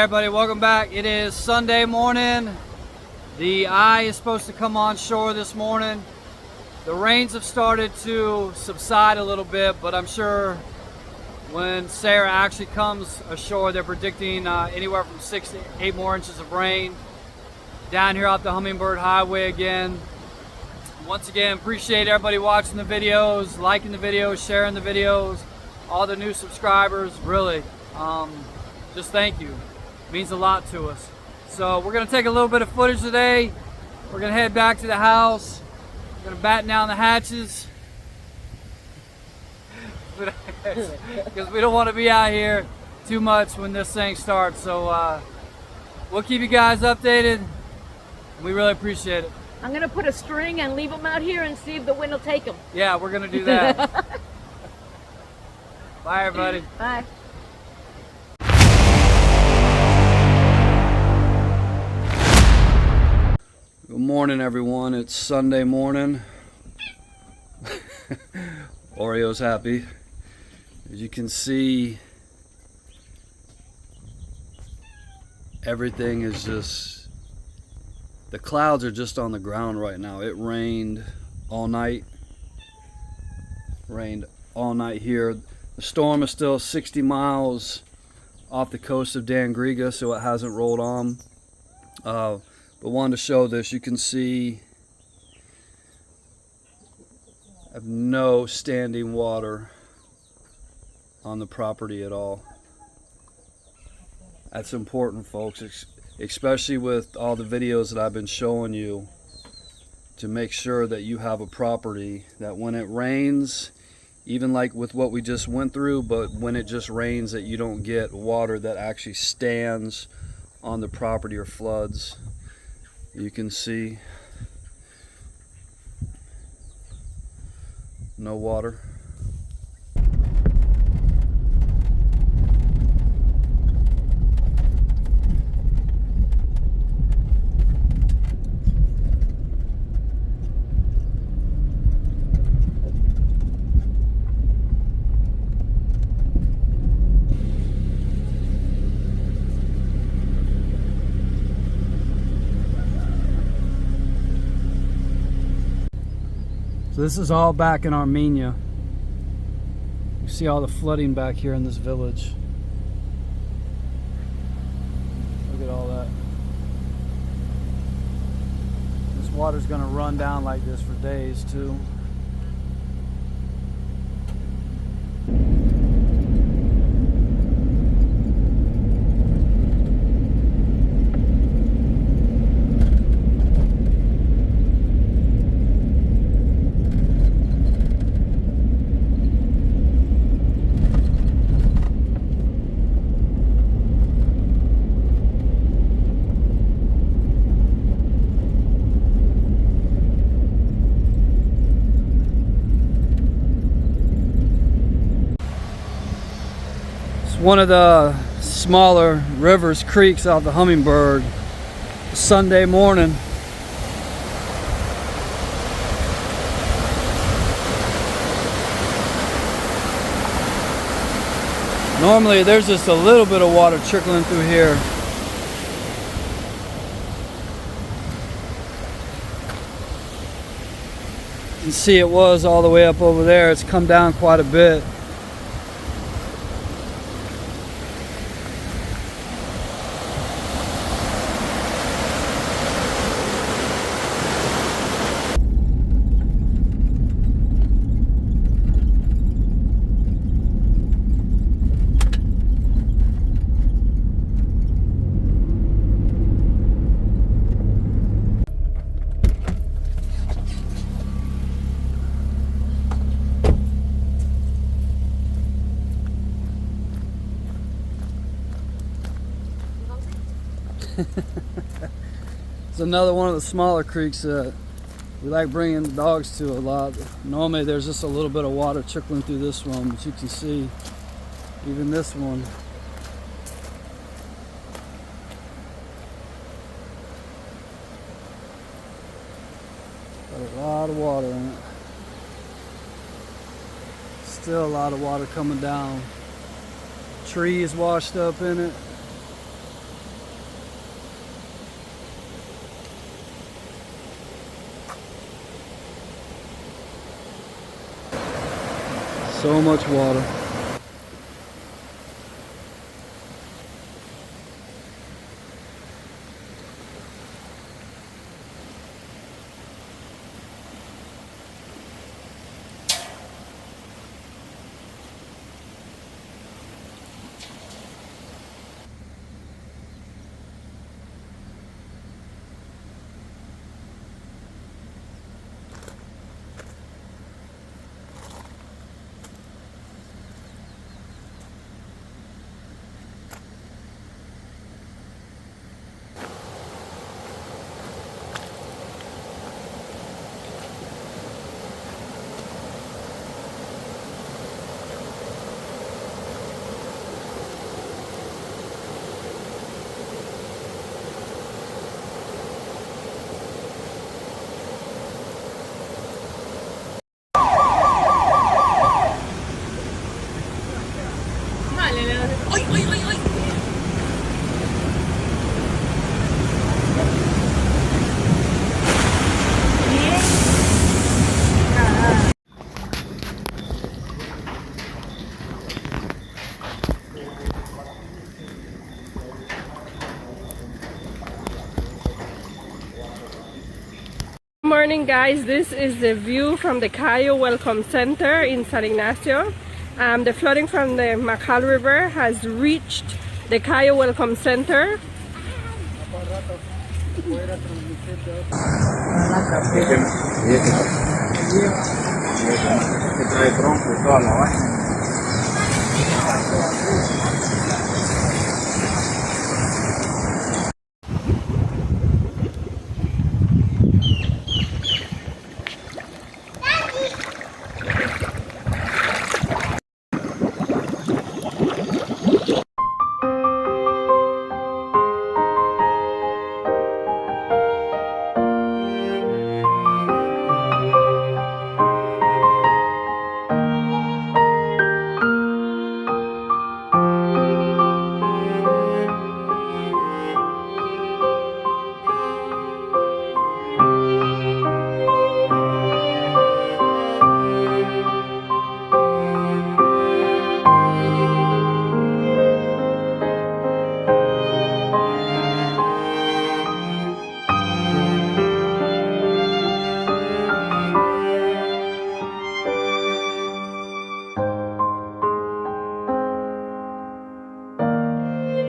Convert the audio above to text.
everybody, welcome back. It is Sunday morning. The eye is supposed to come on shore this morning. The rains have started to subside a little bit, but I'm sure when Sarah actually comes ashore, they're predicting anywhere from 6 to 8 more inches of rain. Down here off the Hummingbird Highway again. Once again, appreciate everybody watching the videos, liking the videos, sharing the videos, all the new subscribers, really. Just thank you. It means a lot to us. So we're going to take a little bit of footage today. We're going to head back to the house. We're going to batten down the hatches. Because we don't want to be out here too much when this thing starts. So we'll keep you guys updated. We really appreciate it. I'm going to put a string and leave them out here and see if the wind will take them. Yeah, we're going to do that. Bye, everybody. Bye. Good morning, everyone. It's Sunday morning. Oreo's happy. As you can see, everything is just, the clouds are just on the ground right now. It rained all night. Rained all night here. The storm is still 60 miles off the coast of Dangriga, so it hasn't rolled on. But wanted to show this. You can see I have no standing water on the property at all. That's important, folks, especially with all the videos that I've been showing you, to make sure that you have a property that when it rains, even like with what we just went through, but when it just rains, that you don't get water that actually stands on the property or floods. You can see no water. So this is all back in Armenia. You see all the flooding back here in this village. Look at all that. This water's gonna run down like this for days too. One of the smaller rivers, creeks out the Hummingbird. Sunday morning. Normally there's just a little bit of water trickling through here. You can see it was all the way up over there. It's come down quite a bit. It's another one of the smaller creeks that we like bringing the dogs to a lot. Normally there's just a little bit of water trickling through this one, but you can see even this one. Got a lot of water in it. Still a lot of water coming down. Trees washed up in it. So much water. Morning guys, this is the view from the Cayo Welcome Center in San Ignacio. The flooding from the Macal River has reached the Cayo Welcome Center.